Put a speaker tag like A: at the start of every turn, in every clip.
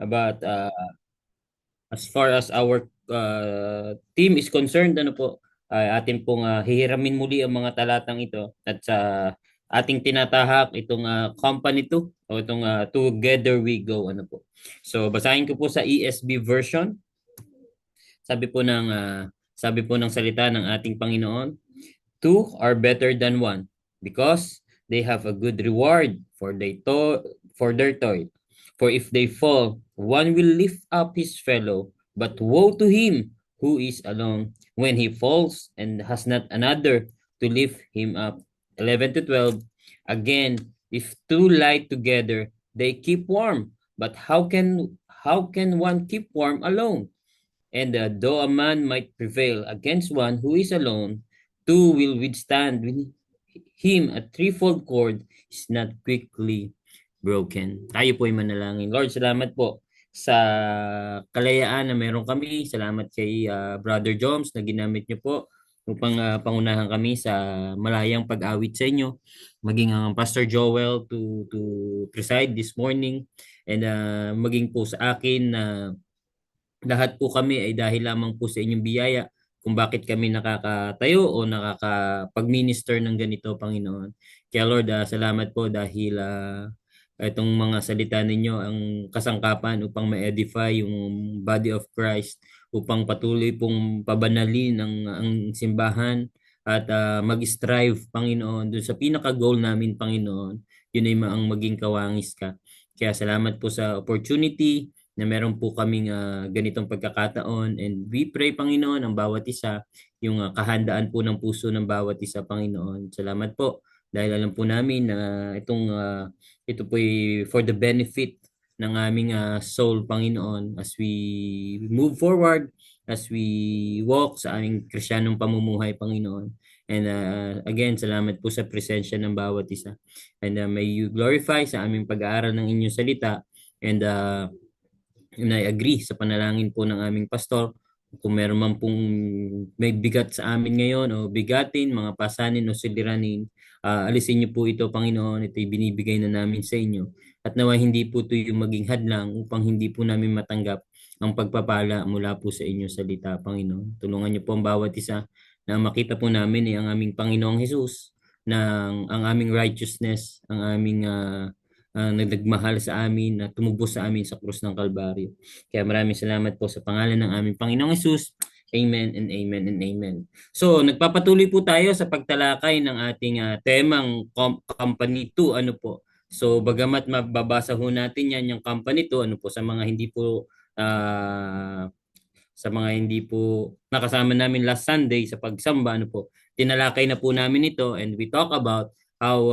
A: But as far as our team is concerned, ano po, ay atin pong hihiramin muli ang mga talatang ito at sa ating tinatahak itong company 2 o itong Together We Go, ano po. So basahin ko po sa ESB version. Sabi po ng sabi po ng salita ng ating Panginoon, two are better than one because they have a good reward for their toil. For if they fall, one will lift up his fellow, but woe to him who is alone when he falls and has not another to lift him up. 11 to 12. Again, if two lie together, they keep warm. But how can one keep warm alone? And though a man might prevail against one who is alone, two will withstand with him. A threefold cord is not quickly broken. Tayo po ay manalangin. Lord, salamat po sa kalayaan na meron kami. Salamat kay Brother Joms na ginamit niyo po upang pangunahan kami sa malayang pag-awit sa inyo. Maging ang Pastor Joel to preside this morning and maging po sa akin na lahat po kami ay dahil lamang po sa inyong biyaya kung bakit kami nakakatayo o nakakapag-minister ng ganito, Panginoon. Kaya Lord, salamat po dahil itong mga salita ninyo ang kasangkapan upang ma-edify yung body of Christ, upang patuloy pong pabanalin ang simbahan at mag-strive, Panginoon, dun sa pinaka-goal namin, Panginoon. Yun ay ang maging kawangis ka. Kaya salamat po sa opportunity na meron po kaming ganitong pagkakataon, and we pray, Panginoon, ang bawat isa, yung kahandaan po ng puso ng bawat isa, Panginoon. Salamat po dahil alam po namin na ito po ay for the benefit ng aming soul, Panginoon, as we move forward, as we walk sa aming Krisyanong pamumuhay, Panginoon. And again, salamat po sa presensya ng bawat isa. And may you glorify sa aming pag-aaral ng inyong salita. And and I agree sa panalangin po ng aming pastor. Kung meron man pong may bigat sa amin ngayon o bigatin, mga pasanin o siliranin, alisin niyo po ito, Panginoon. Ito'y binibigay na namin sa inyo. At nawa hindi po ito yung maging hadlang upang hindi po namin matanggap ang pagpapala mula po sa inyong salita, Panginoon. Tulungan niyo po ang bawat isa na makita po namin ang aming Panginoong Jesus, ang aming righteousness, ang aming nagmahal sa amin, na tumubos sa amin sa krus ng Kalbaryo. Kaya maraming salamat po sa pangalan ng aming Panginoong Hesus. Amen and amen and amen. So, nagpapatuloy po tayo sa pagtalakay ng ating temang Company 2. Ano po? So, bagamat mababasa ho natin yan, yung Company 2, ano po, sa mga hindi po nakasama namin last Sunday sa pagsamba, ano po, tinalakay na po namin ito, and we talk about how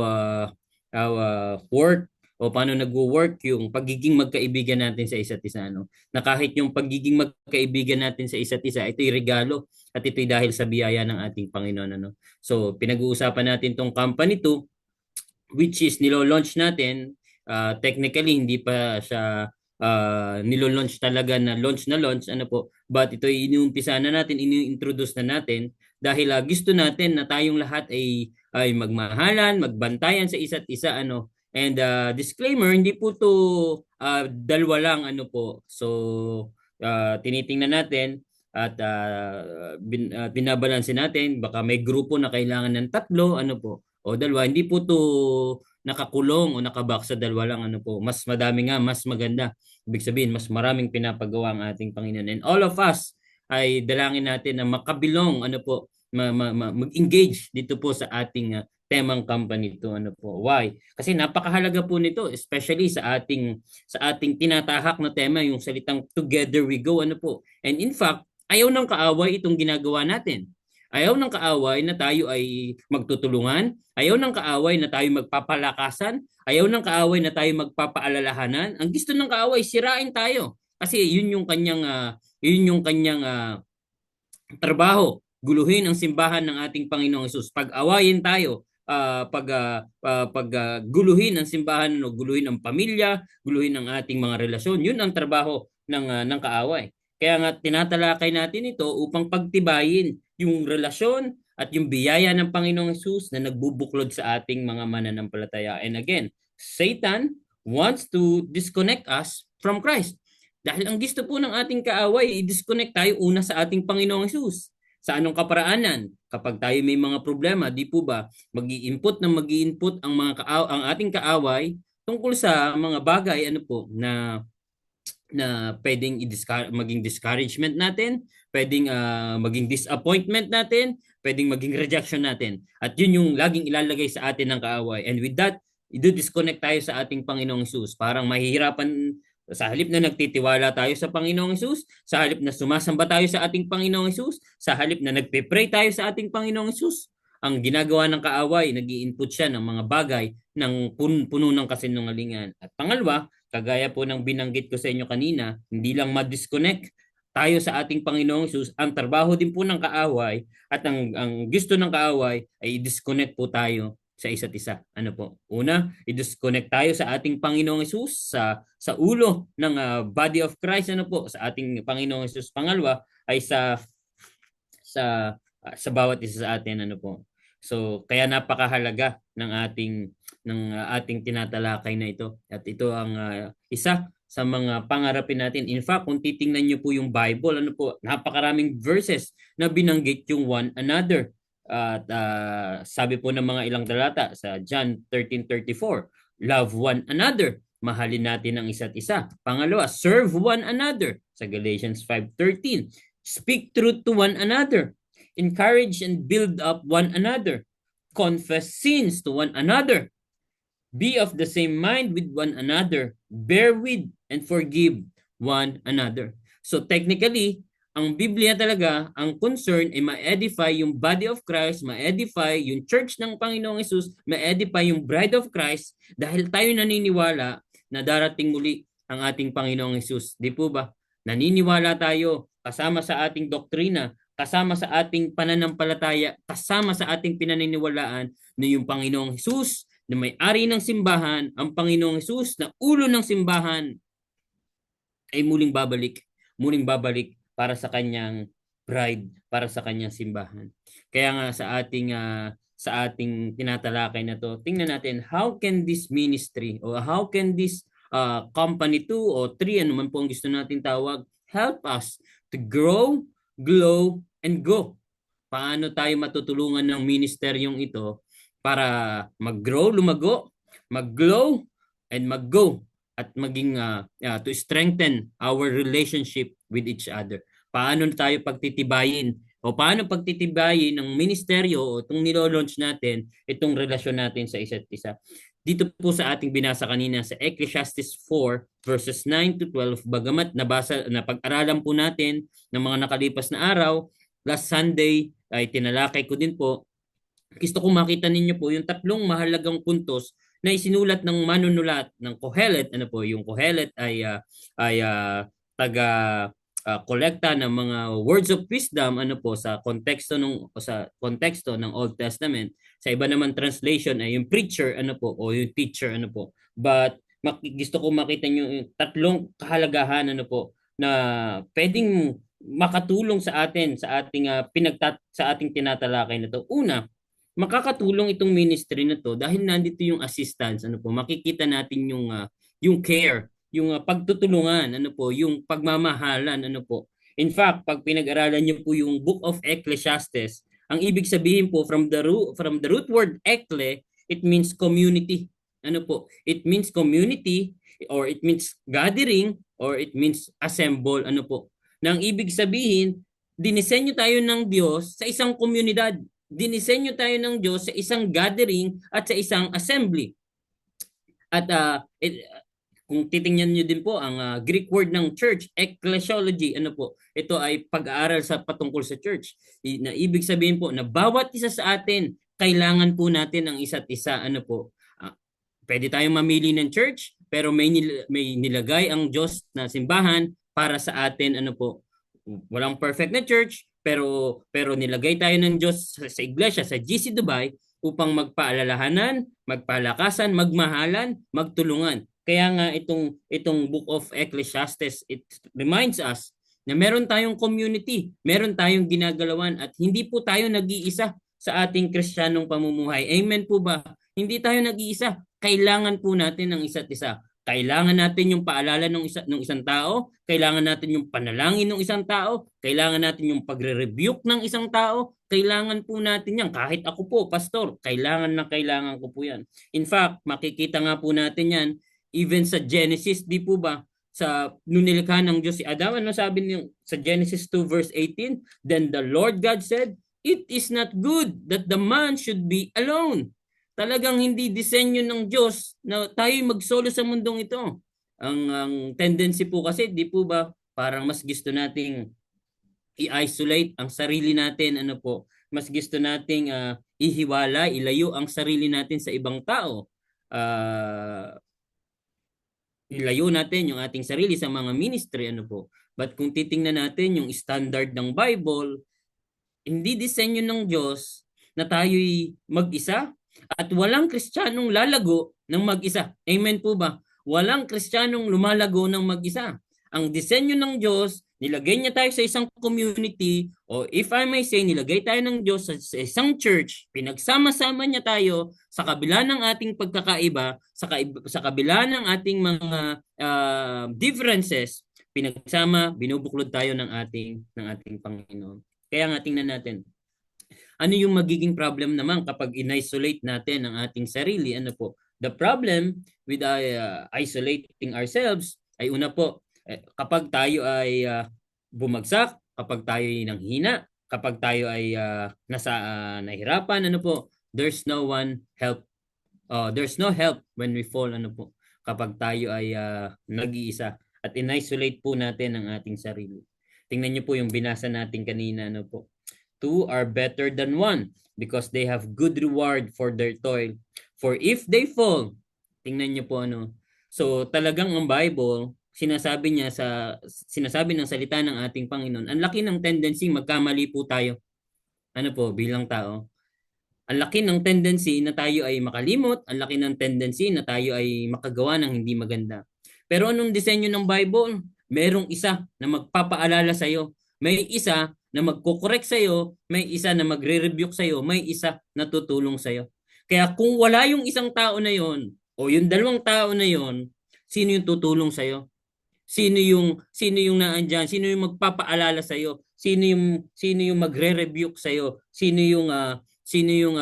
A: work o paano nagwo-work yung pagiging magkaibigan natin sa isa't isa, no? Na kahit yung pagiging magkaibigan natin sa isa't isa, ito'y regalo at ito'y dahil sa biyaya ng ating Panginoon, ano? So, pinag-uusapan natin tong Company 2, which is nilo-launch natin. Technically hindi pa siya nilo-launch talaga na launch, ano po, but ito inuumpisa na natin, ini-introduce na natin dahil gusto natin na tayong lahat ay magmahalan, magbantayan sa isa't isa, ano. And disclaimer, hindi po to dalawa lang, ano po. So tinitingnan natin at binabalansin natin, baka may grupo na kailangan ng tatlo, ano po, o dalawa. Hindi po to nakakulong o nakabak sa dalawa lang, ano po. Mas madami nga, mas maganda. Ibig sabihin, mas maraming pinapagawa ang ating Panginoon. And all of us ay dalangin natin na makabilong, ano po, mag-engage dito po sa ating temang Company to, ano po. Why? Kasi napakahalaga po nito, especially sa ating tinatahak na tema, yung salitang Together We Go, ano po. And in fact, ayaw ng kaaway itong ginagawa natin. Ayaw ng kaaway na tayo ay magtutulungan. Ayaw ng kaaway na tayo magpapalakasan. Ayaw ng kaaway na tayo magpapaalalahanan. Ang gusto ng kaaway, sirain tayo. Kasi yun yung kanyang trabaho. Guluhin ang simbahan ng ating Panginoong Hesus. Pag-awayin tayo, guluhin ang simbahan, no, guluhin ang pamilya, guluhin ang ating mga relasyon. Yun ang trabaho ng kaaway. Kaya nga tinatalakay natin ito upang pagtibayin yung relasyon at yung biyaya ng Panginoong Hesus na nagbubuklod sa ating mga mananampalataya. And again, Satan wants to disconnect us from Christ. Dahil ang gusto po ng ating kaaway, i-disconnect tayo una sa ating Panginoong Hesus. Sa anong kaparaanan? Kapag tayo may mga problema, di po ba, mag-i-input ang ating kaaway tungkol sa mga bagay ano po na pwedeng maging discouragement natin, pwedeng maging disappointment natin, pwedeng maging rejection natin. At yun yung laging ilalagay sa atin ng kaaway. And with that, i-disconnect tayo sa ating Panginoong Hesus. Parang mahihirapan sa halip na nagtitiwala tayo sa Panginoong Hesus, sa halip na sumasamba tayo sa ating Panginoong Hesus, sa halip na nagpe-pray tayo sa ating Panginoong Hesus, ang ginagawa ng kaaway, nag-i-input siya ng mga bagay ng puno ng kasinungalingan. At pangalawa, kagaya po ng binanggit ko sa inyo kanina, hindi lang ma-disconnect tayo sa ating Panginoong Hesus, ang trabaho din po ng kaaway at ang gusto ng kaaway ay i-disconnect po tayo sa isa't isa. Ano po? Una, i-disconnect tayo sa ating Panginoong Hesus, sa ulo ng body of Christ, ano po, sa ating Panginoong Hesus. Pangalawa ay sa bawat isa sa atin, ano po. So, kaya napakahalaga ng ating tinatalakay na ito. At ito ang isa sa mga pangarapin natin. In fact, kung titingnan niyo po yung Bible, ano po, napakaraming verses na binanggit yung one another. At sabi po ng mga ilang talata sa John 13:34, love one another. Mahalin natin ang isa't isa. Pangalawa, serve one another sa Galatians 5:13. Speak truth to one another. Encourage and build up one another. Confess sins to one another. Be of the same mind with one another. Bear with and forgive one another. So technically, ang Biblia talaga, ang concern ay ma-edify yung body of Christ, ma-edify yung church ng Panginoong Hesus, ma-edify yung bride of Christ dahil tayo naniniwala na darating muli ang ating Panginoong Hesus. Di po ba? Naniniwala tayo kasama sa ating doktrina, kasama sa ating pananampalataya, kasama sa ating pinaniniwalaan na yung Panginoong Hesus na may-ari ng simbahan, ang Panginoong Hesus na ulo ng simbahan ay muling babalik para sa kanyang bride, para sa kanyang simbahan. Kaya nga sa ating tinatalakay na to, tingnan natin how can this ministry or how can this company 2 o 3, ano man po ang gusto natin tawag, help us to grow, glow, and go. Paano tayo matutulungan ng ministeryong ito para mag-grow, lumago, mag-glow, and mag-go at maging to strengthen our relationship with each other. Paano tayo pagtitibayin o paano pagtitibayin ng ministeryo o itong nilo-launch natin, itong relasyon natin sa isa't isa. Dito po sa ating binasa kanina sa Ecclesiastes 4 verses 9 to 12, bagamat napag-aralan po natin ng mga nakalipas na araw, last Sunday ay tinalakay ko din po. Gusto ko makita ninyo po yung tatlong mahalagang puntos na isinulat ng manunulat ng Kohelet. Ano po, yung Kohelet ay taga kolekta ng mga words of wisdom ano po sa konteksto ng Old Testament. Sa iba naman translation ay yung preacher ano po o yung teacher ano po. But gusto ko makita niyo yung tatlong kahalagahan ano po na pwedeng makatulong sa atin sa ating tinatalakay na to. Una, makakatulong itong ministry na to dahil nandito yung assistance, ano po, makikita natin yung care, yung pagtutulungan, ano po, yung pagmamahalan, ano po. In fact, pag pinag-aralan niyo po yung Book of Ecclesiastes, ang ibig sabihin po from the root word ekle, it means community. Ano po? It means community or it means gathering or it means assemble, ano po. Nang ibig sabihin, dinisenyo tayo ng Diyos sa isang komunidad. Dinisenyo tayo ng Diyos sa isang gathering at sa isang assembly. At kung titingnan niyo din po ang Greek word ng church, ecclesiology, ano po, ito ay pag-aaral sa patungkol sa church. Na ibig sabihin po na bawat isa sa atin, kailangan po natin ang isa't isa, ano po. Pwede tayong mamili ng church, pero may nilagay ang Diyos na simbahan para sa atin, ano po. Walang perfect na church, pero nilagay tayo ng Diyos sa iglesia, sa GC Dubai upang magpaalalahanan, magpalakasan, magmahalan, magtulungan. Kaya nga itong Book of Ecclesiastes, it reminds us na meron tayong community, meron tayong ginagalawan at hindi po tayo nag-iisa sa ating Kristiyanong pamumuhay. Amen po ba? Hindi tayo nag-iisa. Kailangan po natin ng isa't isa. Kailangan natin yung paalala ng isang tao, kailangan natin yung panalangin ng isang tao, kailangan natin yung pagre-rebuke ng isang tao, kailangan po natin yan. Kahit ako po, pastor, kailangan na kailangan ko po yan. In fact, makikita nga po natin yan, even sa Genesis, di po ba? Sa nung nilikha ng Diyos si Adam, ano sabi niyo sa Genesis 2 verse 18? Then the Lord God said, "It is not good that the man should be alone." Talagang hindi disenyo ng Diyos na tayo magsolo sa mundong ito. Ang tendency po kasi, di po ba, parang mas gusto nating i-isolate ang sarili natin, ano po, mas gusto nating ihiwala, ilayo ang sarili natin sa ibang tao. Ilayo natin yung ating sarili sa mga ministry, ano po. But kung titingnan natin yung standard ng Bible, hindi disenyo ng Diyos na tayo'y mag-isa at walang Kristiyanong lalago ng mag-isa. Amen po ba? Walang Kristiyanong lumalago ng mag-isa. Ang disenyo ng Diyos, nilagay niya tayo sa isang community, o if I may say, nilagay tayo ng Diyos sa isang church, pinagsama-sama niya tayo sa kabila ng ating pagkakaiba, sa kabila ng ating mga differences, pinagsama, binubuklod tayo ng ating Panginoon. Kaya nga tingnan natin, ano yung magiging problem naman kapag in-isolate natin ang ating sarili? Ano po? The problem with isolating ourselves ay una po, kapag tayo ay bumagsak, kapag tayo ay nanghina, kapag tayo ay nahirapan, ano po? There's no help when we fall, ano po? Kapag tayo ay nag-iisa at in-isolate po natin ang ating sarili. Tingnan niyo po yung binasa natin kanina, ano po? Two are better than one because they have good reward for their toil. For if they fall, tingnan niyo po ano. So talagang ang Bible, sinasabi ng salita ng ating Panginoon, ang laki ng tendency magkamali po tayo. Ano po, bilang tao. Ang laki ng tendency na tayo ay makalimot, ang laki ng tendency na tayo ay makagawa ng hindi maganda. Pero anong disenyo ng Bible? Merong isa na magpapaalala sa iyo. May isa na magko-correct sa iyo, may isa na magre-rebuke sa iyo, may isa na tutulong sa iyo. Kaya kung wala yung isang tao na yon o yung dalawang tao na yon, sino yung tutulong sa iyo? Sino yung naandiyan? Sino yung magpapaalala sa iyo? Sino yung magre-rebuke sa iyo? Sino yung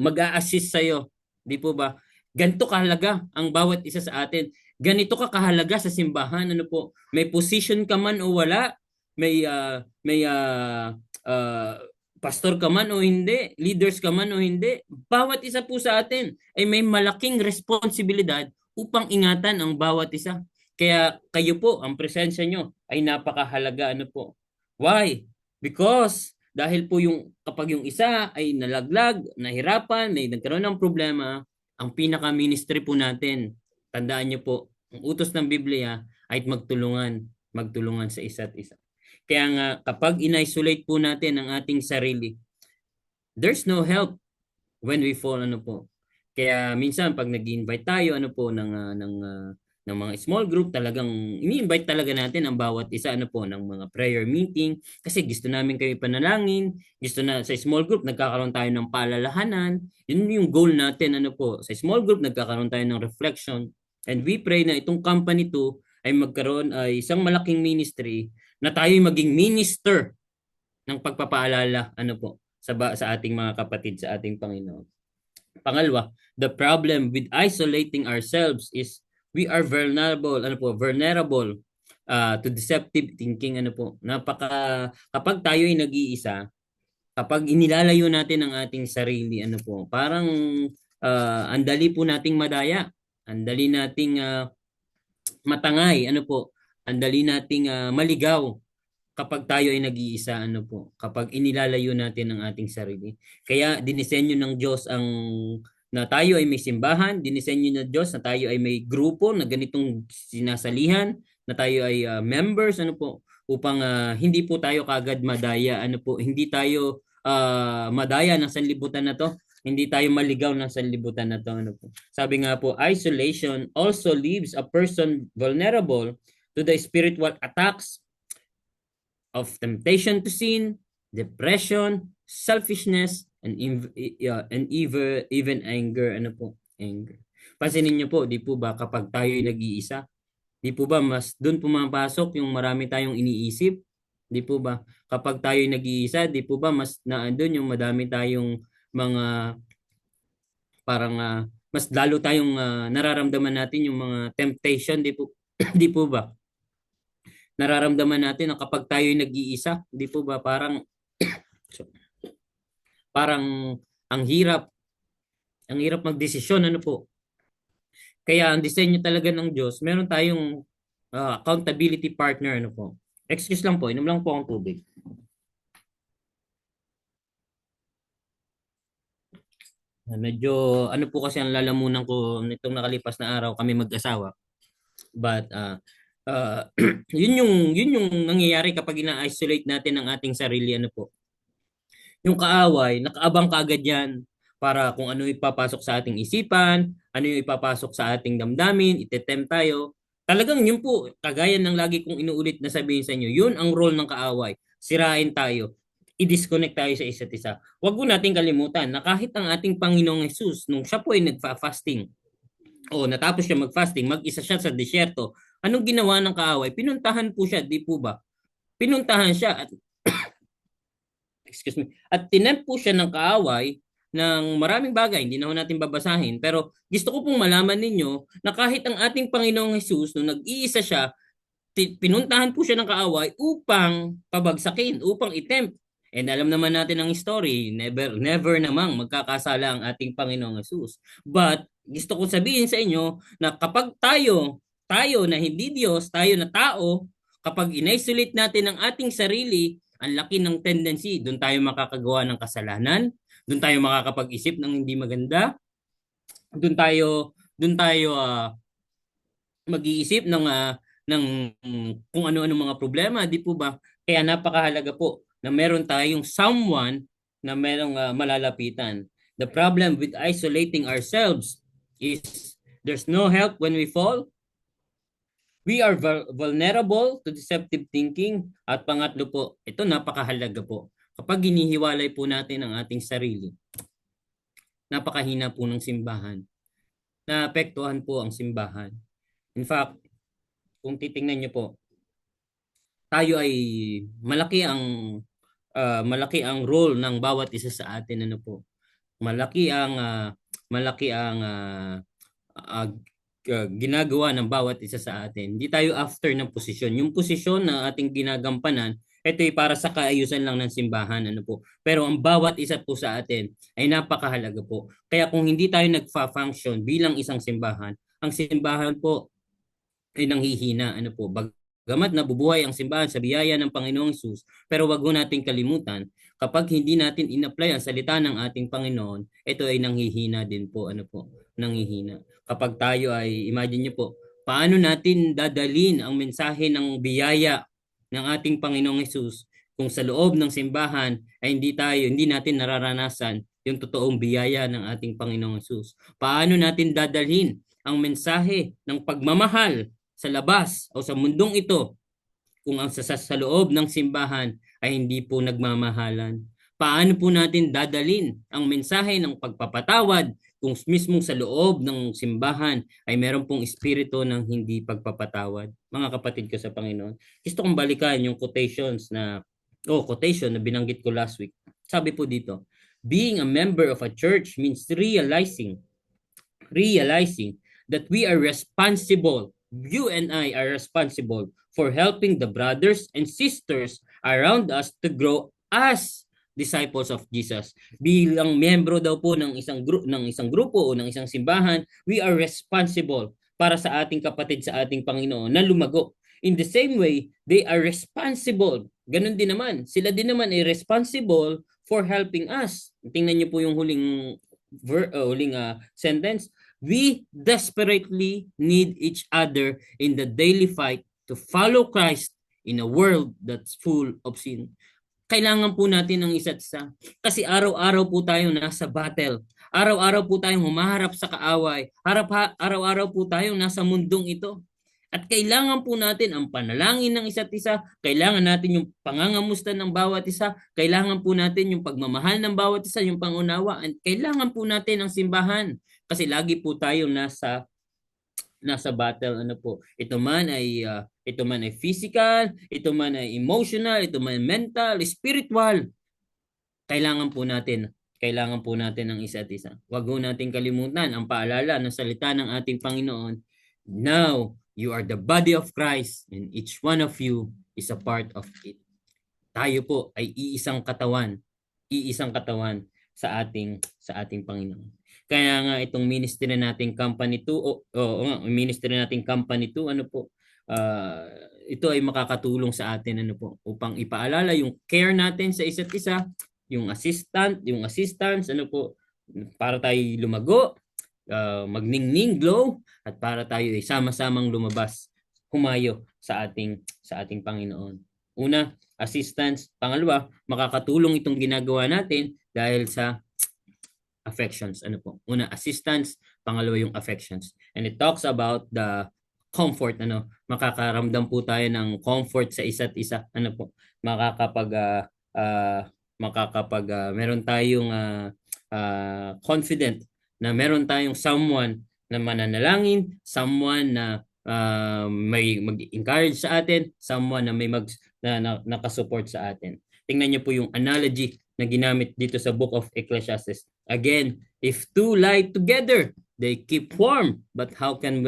A: mag-a-assist sa iyo? Di po ba? Ganito kahalaga ang bawat isa sa atin. Ganito ka kahalaga sa simbahan, ano po? May position ka man o wala, may pastor ka man o hindi, leaders ka man o hindi, bawat isa po sa atin ay may malaking responsibilidad upang ingatan ang bawat isa. Kaya kayo po, ang presensya nyo ay napakahalaga, ano po. Why? Because dahil po kapag yung isa ay nalaglag, nahirapan, may nagkaroon ng problema, ang pinaka-ministry po natin, tandaan niyo po, ang utos ng Biblia ay magtulungan sa isa't isa. Kaya nga kapag in-isolate po natin ang ating sarili, there's no help when we fall, ano po. Kaya minsan pag nag-invite tayo ng mga small group, talagang ini-invite talaga natin ang bawat isa, ano po, ng mga prayer meeting kasi gusto namin kayo panalangin, gusto na sa small group nagkakaroon tayo ng paalalahanan. Yun yung goal natin, ano po. Sa small group nagkakaroon tayo ng reflection and we pray na itong company to ay magkaroon ay isang malaking ministry na tayo maging minister ng pagpapaalala, ano po, sa ating mga kapatid, sa ating Panginoon. Pangalawa, the problem with isolating ourselves is we are vulnerable to deceptive thinking, ano po. Kapag tayo ay nag-iisa, kapag inilalayo natin ang ating sarili, ano po, parang andali po nating madaya, andali nating matangay, ano po, andali nating maligaw kapag tayo ay nag-iisa, ano po, kapag inilalayo natin ang ating sarili. Kaya dinisenyo ng Diyos na tayo ay may simbahan, dinisenyo ng Diyos na tayo ay may grupo na ganitong sinasalihan, na tayo ay members, ano po, upang hindi po tayo kagad madaya, ano po, hindi tayo madaya ng sanlibutan na to, hindi tayo maligaw ng sanlibutan na to, ano po. Sabi nga po, isolation also leaves a person vulnerable to the spiritual attacks of temptation to sin, depression, selfishness, and even anger, ano po, anger. Pansinin niyo po, di po ba kapag tayo nag-iisa, di po ba mas doon pumapasok yung marami tayong iniisip? Di po ba? Kapag tayo nag-iisa, di po ba mas naandun yung madami tayong mga parang mas lalo tayong nararamdaman natin yung mga temptation, di po di po ba? Nararamdaman natin na kapag tayo nag-iisa, di po ba parang ang hirap magdesisyon, ano po? Kaya ang disenyo talaga ng Diyos, meron tayong accountability partner, ano po? Excuse lang po, inom lang po ang tubig. Medyo ano po kasi ang lalamunan ko nitong nakalipas na araw kami mag-asawa. But yun yung nangyayari kapag ina-isolate natin ang ating sarili, ano po. Yung kaaway, nakaabang kaagad yan para kung ano ipapasok sa ating isipan, ano yung ipapasok sa ating damdamin, itetempt tayo. Talagang yun po, kagaya ng lagi kong inuulit na sabihin sa inyo, yun ang role ng kaaway. Sirain tayo, i-disconnect tayo sa isa't isa. Huwag po natin kalimutan na kahit ang ating Panginoong Jesus, nung siya po ay nagfa-fasting, o natapos siya mag-fasting, mag-isa siya sa disyerto, anong ginawa ng kaaway? Pinuntahan po siya, di po ba? Pinuntahan siya at excuse me, at tinempt po siya ng kaaway ng maraming bagay, hindi na ho natin babasahin. Pero gusto ko pong malaman ninyo na kahit ang ating Panginoong Jesus, nung nag-iisa siya, pinuntahan po siya ng kaaway upang pabagsakin, upang itempt. And alam naman natin ang story, never namang magkakasala ang ating Panginoong Jesus. But gusto ko sabihin sa inyo na kapag tayo na hindi Diyos, tayo na tao, kapag in-isolate natin ang ating sarili, ang laki ng tendency, doon tayo makakagawa ng kasalanan, doon tayo makakapag-isip ng hindi maganda, doon tayo mag-iisip ng kung ano-ano mga problema, di po ba? Kaya napakahalaga po na meron tayong someone na merong malalapitan. The problem with isolating ourselves is there's no help when we fall. We are vulnerable to deceptive thinking. At pangatlo po, ito napakahalaga po. Kapag hinihiwalay po natin ang ating sarili, napakahina po ng simbahan. Naapektuhan po ang simbahan. In fact, kung titingnan niyo po, tayo ay malaki ang role ng bawat isa sa atin, ano po. Malaki ang ginagawa ng bawat isa sa atin. Hindi tayo after ng posisyon. Yung posisyon na ating ginagampanan, ito ay para sa kaayusan lang ng simbahan, ano po. Pero ang bawat isa po sa atin ay napakahalaga po. Kaya kung hindi tayo nagfa-function bilang isang simbahan, ang simbahan po ay nanghihina, ano po. Bagamat nabubuhay ang simbahan sa biyaya ng Panginoong Hesus, pero wag ho nating kalimutan, kapag hindi natin in-apply ang salita ng ating Panginoon, ito ay nanghihina din po, ano po, nanghihina. Kapag tayo ay, imagine niyo po, paano natin dadalin ang mensahe ng biyaya ng ating Panginoong Hesus kung sa loob ng simbahan ay hindi natin nararanasan yung totoong biyaya ng ating Panginoong Hesus. Paano natin dadalhin ang mensahe ng pagmamahal sa labas o sa mundong ito kung ang sa loob ng simbahan ay hindi po nagmamahalan? Paano po natin dadalin ang mensahe ng pagpapatawad kung mismong sa loob ng simbahan ay meron pong espiritu ng hindi pagpapatawad? Mga kapatid ko sa Panginoon, gusto kong balikan yung quotation na binanggit ko last week. Sabi po dito, being a member of a church means realizing that we are responsible, you and I are responsible for helping the brothers and sisters around us to grow as disciples of Jesus. Bilang miyembro daw po ng isang grupo o ng isang simbahan, we are responsible para sa ating kapatid sa ating Panginoon na lumago. In the same way, they are responsible. Ganun din naman. Sila din naman ay responsible for helping us. Tingnan niyo po yung huling sentence. We desperately need each other in the daily fight to follow Christ in a world that's full of sin. Kailangan po natin ng isa't isa. Kasi araw-araw po tayong nasa battle. Araw-araw po tayong humaharap sa kaaway. Araw-araw po tayong nasa mundong ito. At kailangan po natin ang panalangin ng isa't isa, kailangan natin yung pangangamusta ng bawat isa, kailangan po natin yung pagmamahal ng bawat isa, yung pangunawa, at kailangan po natin ang simbahan. Kasi lagi po tayo nasa battle, ano po. Ito man ay physical, ito man ay emotional, ito man ay mental, spiritual. Kailangan po natin ang isa't isa. Huwag ho natin kalimutan ang paalala ng salita ng ating Panginoon. Now, you are the body of Christ and each one of you is a part of it. Tayo po ay iisang katawan sa ating Panginoon. Kaya nga itong ministry nating company 2 ministry nating company 2 ano po, ito ay makakatulong sa atin ano po upang ipaalala yung care natin sa isa't isa, yung assistance ano po, para tayo lumago, magningning glow, at para tayo ay sama-samang humayo sa ating Panginoon. Una, assistance. Pangalawa, makakatulong itong ginagawa natin dahil sa affections. Ano po? Una, assistance. Pangalawa, yung affections. And it talks about the comfort. Makakaramdam po tayo ng comfort sa isa't isa. Ano po? Meron tayong confident na meron tayong someone na mananalangin, someone na may mag-encourage sa atin, someone na may nakasupport sa atin. Tingnan niyo po yung analogy na ginamit dito sa Book of Ecclesiastes. Again, if two lie together, they keep warm. But how can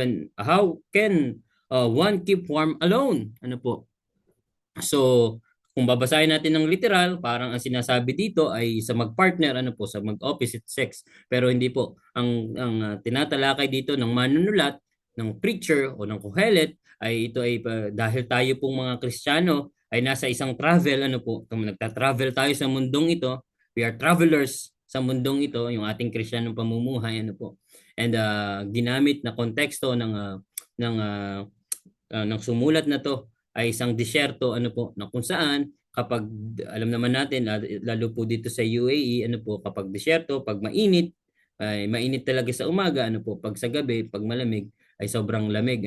A: one keep warm alone? Ano po? So, kung babasahin natin ng literal, parang ang sinasabi dito ay sa mag-partner, sa mag-opposite sex. Pero hindi po. Ang tinatalakay dito ng manunulat, ng preacher o ng Kohelet ay ito ay dahil tayo pong mga Kristiyano ay nasa isang travel, nagta-travel tayo sa mundong ito. We are travelers sa mundong ito, yung ating Kristiyanong pamumuhay, And ginamit na konteksto ng sumulat na to ay isang disyerto, na kung saan kapag alam naman natin, lalo po dito sa UAE, kapag disyerto, pag mainit, ay mainit talaga sa umaga, pag sa gabi, pag malamig, ay sobrang lamig,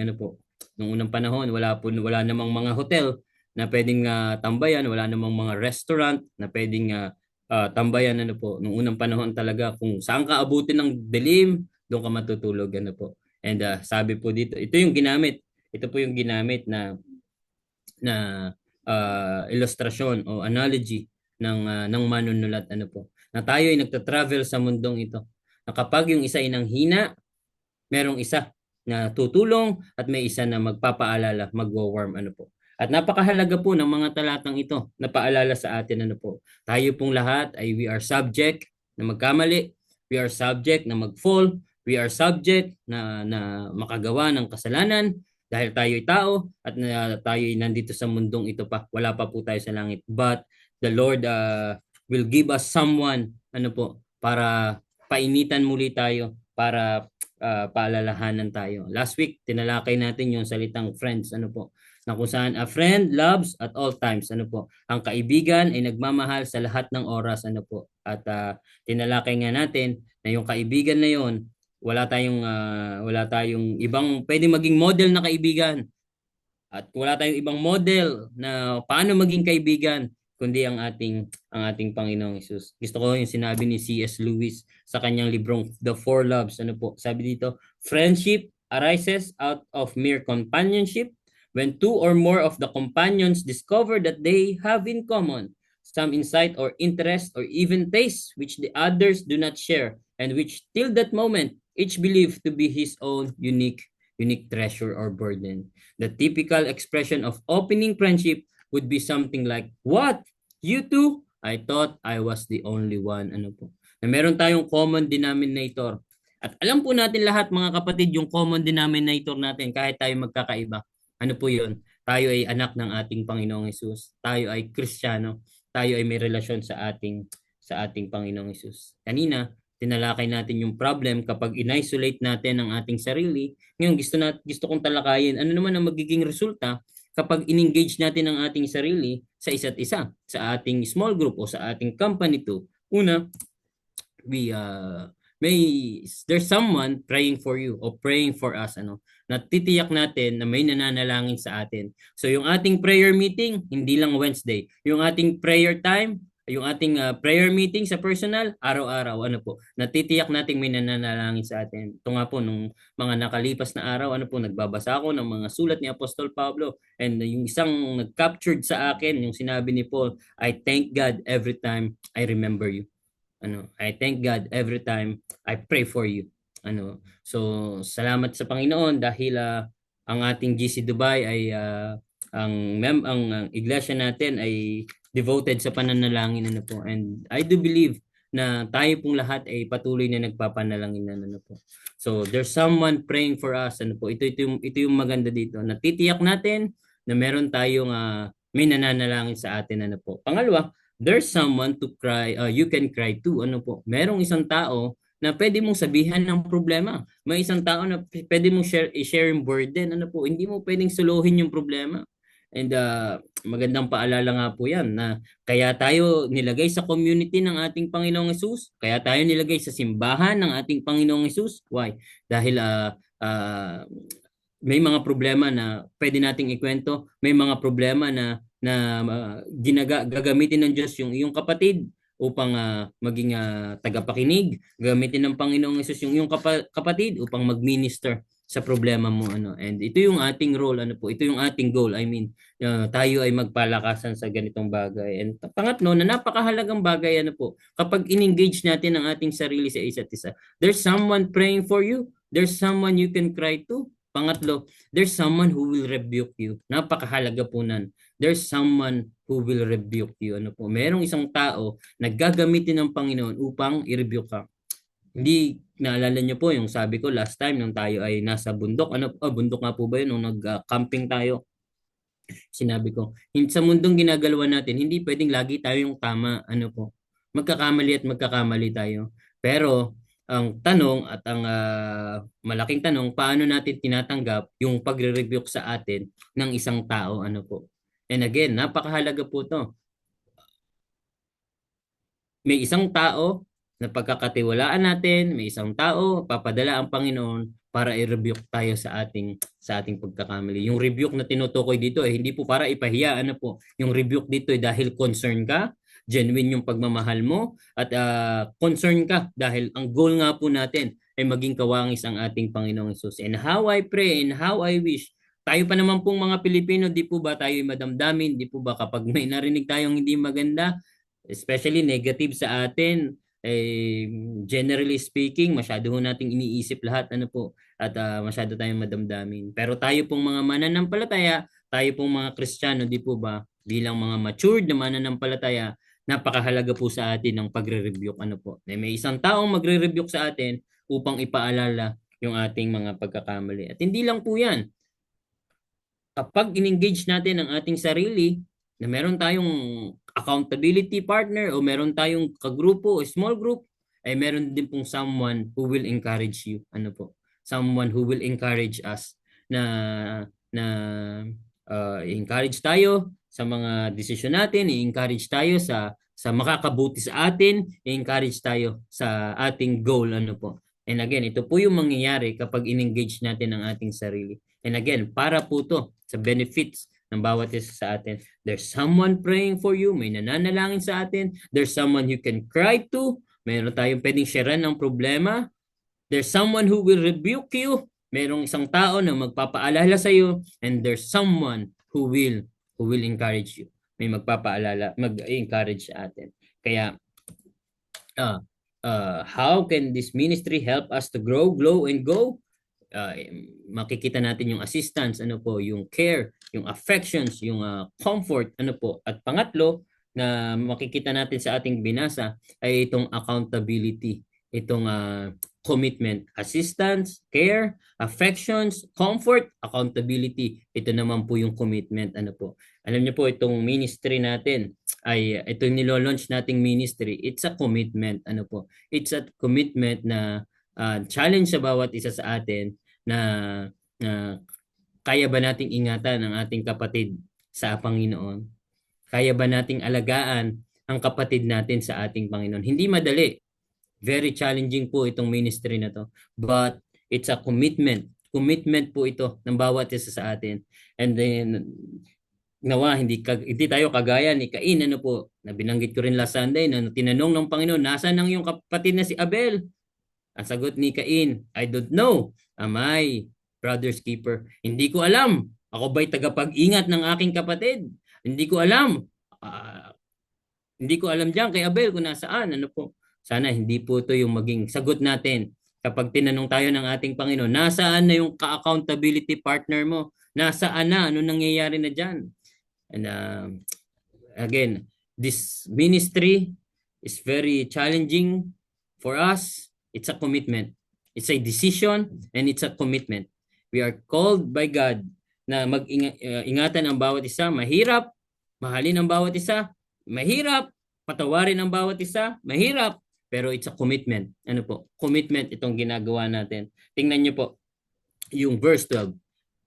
A: Noong unang panahon, wala namang mga hotel na pwedeng tambayan, wala namang mga restaurant na pwedeng tambayan, Noong unang panahon talaga, kung saan ka abutin ng dilim, doon ka matutulog, And sabi po dito, ito po yung ginamit na ilustrasyon o analogy ng manunulat, na tayo ay nagta-travel sa mundong ito. Na kapag yung isa ay nanghina, merong isa na tutulong at may isa na magpapaalala, magwo-warm, At napakahalaga po ng mga talatang ito na paalala sa atin, Tayo pong lahat ay we are subject na magkamali, we are subject na mag-fall, we are subject na makagawa ng kasalanan dahil tayo ay tao at tayo ay nandito sa mundong ito pa. Wala pa po tayo sa langit. But the Lord will give us someone para painitan muli tayo, para paalalahanan tayo. Last week, tinalakay natin yung salitang friends, na kung saan a friend loves at all times, ang kaibigan ay nagmamahal sa lahat ng oras, At tinalakay nga natin na yung kaibigan na yon, wala tayong ibang pwedeng maging model na kaibigan. At wala tayong ibang model na paano maging kaibigan kundi ang ating Panginoong Hesus. Gusto ko yung sinabi ni C.S. Lewis sa kanyang librong The Four Loves. Sabi dito, friendship arises out of mere companionship when two or more of the companions discover that they have in common some insight or interest or even taste which the others do not share and which till that moment each believe to be his own unique treasure or burden. The typical expression of opening friendship would be something like, "What? You two? I thought I was the only one." Na meron tayong common denominator. At alam po natin lahat, mga kapatid, yung common denominator natin kahit tayo magkakaiba. Ano po yun? Tayo ay anak ng ating Panginoong Hesus. Tayo ay Kristiyano. Tayo ay may relasyon sa ating Panginoong Hesus. Kanina, tinalakay natin yung problem kapag in-isolate natin ang ating sarili. Ngayon, gusto kong talakayin, ano naman ang magiging resulta kapag in-engage natin ang ating sarili sa isa't isa, sa ating small group o sa ating company too. Una, there's someone praying for you o praying for us, natitiyak natin na may nananalangin sa atin. So yung ating prayer meeting, hindi lang Wednesday. Yung ating prayer time, yung ating prayer meeting sa personal, araw-araw, ano po, natitiyak nating may nananalangin sa atin. Ito nga po, nung mga nakalipas na araw, ano po, nagbabasa ako ng mga sulat ni Apostol Pablo, and yung isang nag-captured sa akin, yung sinabi ni Paul, I thank God every time I remember you. I thank God every time I pray for you. So salamat sa Panginoon dahil ang ating GC Dubai ay ang iglesia natin ay devoted sa pananalangin, ano po. And I do believe na tayo pong lahat ay patuloy na nagpapanalangin, ano po. So there's someone praying for us, ano po. Ito yung maganda dito. Natitiyak natin na meron tayong may nananalangin sa atin, ano po. Pangalawa, there's someone to cry, you can cry to, ano po. Merong isang tao na pwede mong sabihan ng problema. May isang tao na pwede mong i-share yung burden, ano po. Hindi mo pwedeng suluhin yung problema. And magandang paalala nga po yan na kaya tayo nilagay sa community ng ating Panginoong Hesus, kaya tayo nilagay sa simbahan ng ating Panginoong Hesus. Why? Dahil may mga problema na pwede nating ikwento, may mga problema na gagamitin ng Diyos yung iyong kapatid upang maging tagapakinig, gamitin ng Panginoong Hesus yung iyong kapatid upang mag-minister sa problema mo, and ito yung ating role, ito yung ating goal. I mean, tayo ay magpalakasan sa ganitong bagay. And pangatlo, na napakahalagang bagay, kapag in-engage natin ang ating sarili sa isa't isa, there's someone praying for you, there's someone you can cry to. Pangatlo, there's someone who will rebuke you. Napakahalaga po nan. There's someone who will rebuke you. Merong isang tao na gagamitin ng Panginoon upang i-rebuke ka. Hindi, naalala niyo po yung sabi ko last time nung tayo ay nasa bundok. Bundok nga po ba yun? Nung nag-camping tayo. Sinabi ko, sa mundong ginagalawan natin, hindi pwedeng lagi tayo yung tama. Magkakamali at magkakamali tayo. Pero, ang tanong at ang malaking tanong, paano natin tinatanggap yung pagre-rebuke sa atin ng isang tao, And again, napakahalaga po to. May isang tao na pagkakatiwalaan natin, may isang tao papadala ang Panginoon para i-rebuke tayo sa ating pagkakamali. Yung rebuke na tinutukoy dito hindi po para ipahiya, Yung rebuke dito ay dahil concern ka, genuine yung pagmamahal mo, at concern ka dahil ang goal nga po natin ay maging kawangis ang ating Panginoong Hesus. And how I pray and how I wish, tayo pa naman pong mga Pilipino, di po ba tayo madamdamin? Di po ba kapag may narinig tayong hindi maganda, especially negative sa atin, generally speaking, masyado ho nating iniisip lahat, at masyado tayong madamdamin. Pero tayo pong mga mananampalataya, tayo pong mga Kristiyano, di po ba, bilang mga matured na mananampalataya, napakahalaga po sa atin ng pagre-rebuke, May isang taong magre-rebuke sa atin upang ipaalala yung ating mga pagkakamali. At hindi lang po yan. Kapag in-engage natin ang ating sarili, na meron tayong accountability partner o meron tayong kagrupo o small group, ay meron din pong someone who will encourage you. Someone who will encourage us na encourage tayo sa mga desisyon natin, i-encourage tayo sa makakabuti sa atin, i-encourage tayo sa ating goal, And again, ito po yung mangyayari kapag in-engage natin ang ating sarili. And again, para po to sa benefits ng bawat isa sa atin. There's someone praying for you, may nananalangin sa atin. There's someone you can cry to. Meron tayong pwedeng sharean ng problema. There's someone who will rebuke you. Merong isang tao na magpapaalala sa iyo. And there's someone who will encourage you. May magpapaalala, mag-encourage sa atin. Kaya, how can this ministry help us to grow, glow, and go? Makikita natin yung assistance, yung care, yung affections, yung comfort, At pangatlo, na makikita natin sa ating binasa ay itong accountability, itong commitment, assistance, care, affections, comfort, accountability. Ito naman po yung commitment, Alam niyo po itong ministry natin ay itong nilo-launch nating ministry, it's a commitment, It's a commitment na challenge sa bawat isa sa atin na kaya ba nating ingatan ang ating kapatid sa Panginoon? Kaya ba nating alagaan ang kapatid natin sa ating Panginoon? Hindi madali. Very challenging po itong ministry na to. But it's a commitment. Commitment po ito ng bawat isa sa atin. And then, nawa hindi tayo kagaya ni Cain, ano po, na binanggit ko rin last Sunday na tinanong ng Panginoon, nasaan ang iyong kapatid na si Abel? Ang sagot ni Cain, I don't know. Am I brother's keeper? Hindi ko alam. Ako ba'y tagapag-ingat ng aking kapatid? Hindi ko alam. Ah, hindi ko alam diyan kay Abel kung nasaan. Ano po? Sana hindi po ito yung maging sagot natin kapag tinanong tayo ng ating Panginoon, nasaan na yung ka-accountability partner mo? Nasaan na? Ano nangyayari na diyan? And again, this ministry is very challenging for us. It's a commitment. It's a decision and it's a commitment. We are called by God na mag-ingatan ang bawat isa. Mahirap, mahalin ang bawat isa. Mahirap, patawarin ang bawat isa. Mahirap, pero it's a commitment. Ano po? Commitment itong ginagawa natin. Tingnan niyo po yung verse 12.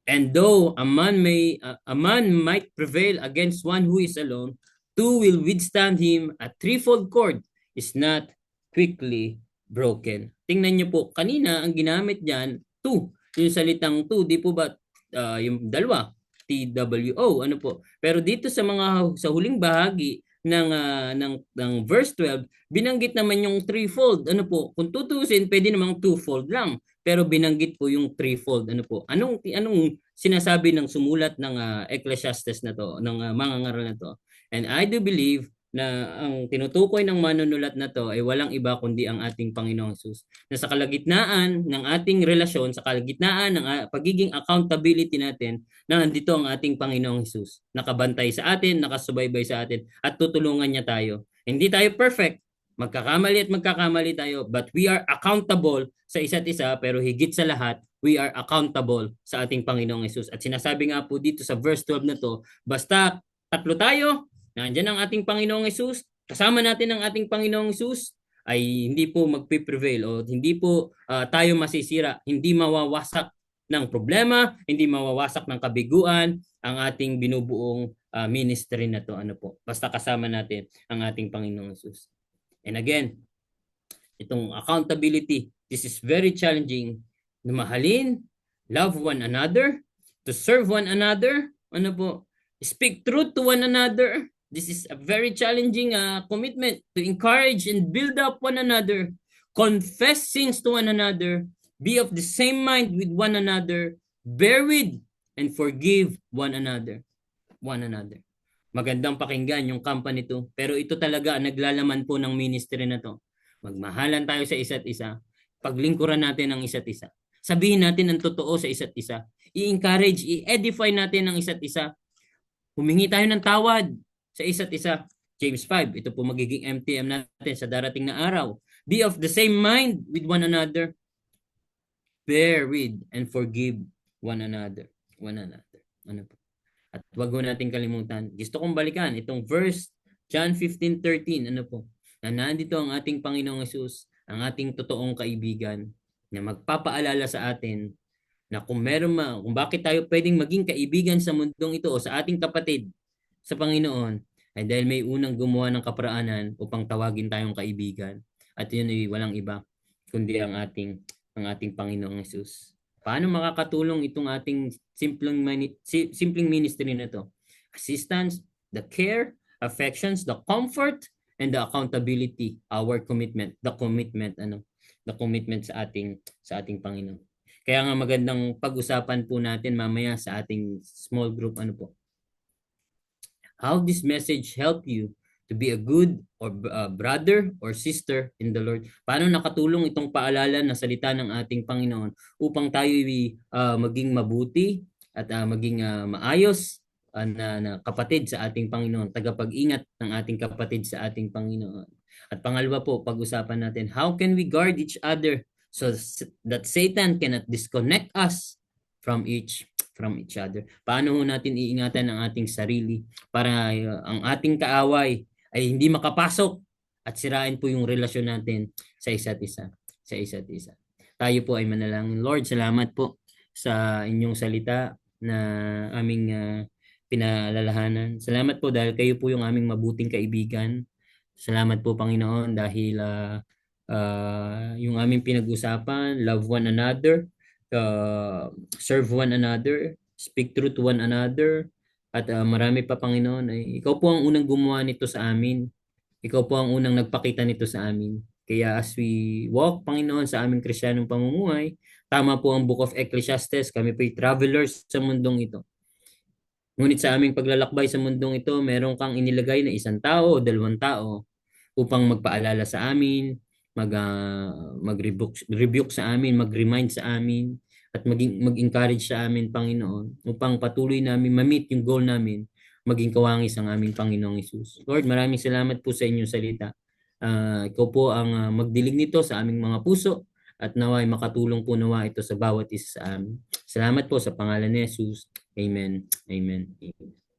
A: And though a man might prevail against one who is alone, two will withstand him. A threefold cord is not quickly broken. Tingnan niyo po, kanina ang ginamit diyan, two. Yung salitang two, di po ba yung dalawa, TWO, ano po. Pero dito sa huling bahagi ng verse 12, binanggit naman yung threefold. Ano po? Kung tutusin, pwede namang twofold lang. Pero binanggit po yung threefold. Ano po? Anong sinasabi ng sumulat ng Ecclesiastes na to, ng mga ngaral na to? And I do believe na ang tinutukoy ng manunulat na to ay walang iba kundi ang ating Panginoong Hesus. Na sa kalagitnaan ng ating relasyon, sa kalagitnaan ng pagiging accountability natin, na nandito ang ating Panginoong Hesus. Nakabantay sa atin, nakasubaybay sa atin, at tutulungan niya tayo. Hindi tayo perfect, magkakamali tayo, but we are accountable sa isa't isa, pero higit sa lahat, we are accountable sa ating Panginoong Hesus. At sinasabi nga po dito sa verse 12 na to, basta tatlo tayo, nandiyan ang ating Panginoong Hesus, kasama natin ang ating Panginoong Hesus, ay hindi po magpiprevail o hindi po tayo masisira, hindi mawawasak ng problema, hindi mawawasak ng kabiguan ang ating binubuong ministry na to. Ano po? Basta kasama natin ang ating Panginoong Hesus. And again, itong accountability, this is very challenging na mahalin, love one another, to serve one another, ano po, speak truth to one another. This is a very challenging commitment to encourage and build up one another, confess sins to one another, be of the same mind with one another, bear with and forgive one another. One another. Magandang pakinggan yung company to. Pero ito talaga ang naglalaman po ng ministry na to. Magmahalan tayo sa isa't isa. Paglingkuran natin ang isa't isa. Sabihin natin ang totoo sa isa't isa. I-encourage, i-edify natin ang isa't isa. Humingi tayo ng tawad sa isa't isa. James 5, ito po magiging MTM natin sa darating na araw. Be of the same mind with one another. Bear with and forgive one another. One another. Ano po? At wag ho natin kalimutan. Gusto kong balikan itong verse John 15:13. Ano po? Na nandito ang ating Panginoong Hesus, ang ating totoong kaibigan na magpapaalala sa atin na kung kung bakit tayo pwedeng maging kaibigan sa mundong ito o sa ating kapatid sa Panginoon ay dahil may unang gumawa ng kaparaanan upang tawagin tayong kaibigan. At yun ay walang iba kundi ang ating Panginoong Hesus. Paano makakatulong itong ating simpleng ministry na to? Assistance, the care, affections, the comfort, and the accountability, our commitment, the commitment sa ating Panginoon. Kaya nga magandang pag-usapan po natin mamaya sa ating small group, ano po. How this message help you to be a good or brother or sister in the Lord. Paano nakatulong itong paalala na salita ng ating Panginoon upang tayo maging mabuti at maging maayos na kapatid sa ating Panginoon, tagapag-ingat ng ating kapatid sa ating Panginoon. At pangalawa po, pag-usapan natin, how can we guard each other so that Satan cannot disconnect us from each other. Paano ho natin iingatan ang ating sarili para ang ating kaaway ay hindi makapasok at sirain po yung relasyon natin sa isa't isa. Tayo po ay manalangin. Lord, salamat po sa inyong salita na aming pinalalahanan. Salamat po dahil kayo po yung aming mabuting kaibigan. Salamat po, Panginoon, dahil yung aming pinag-usapan, love one another, serve one another, speak truth to one another, At marami pa, Panginoon, ay ikaw po ang unang gumawa nito sa amin. Ikaw po ang unang nagpakita nito sa amin. Kaya as we walk, Panginoon, sa aming Kristiyanong pamumuhay, tama po ang Book of Ecclesiastes, kami po'y travelers sa mundong ito. Ngunit sa aming paglalakbay sa mundong ito, meron kang inilagay na isang tao o dalawang tao upang magpaalala sa amin, mag-rebuke sa amin, mag-remind sa amin, at mag-encourage sa amin, Panginoon, upang patuloy namin ma-meet yung goal namin, maging kawangis ang aming Panginoong Hesus. Lord, maraming salamat po sa inyong salita. Ikaw po ang magdilig nito sa aming mga puso at naway makatulong po nawa ito sa bawat isa sa amin. Salamat po sa pangalan ni Jesus. Amen. Amen. Amen.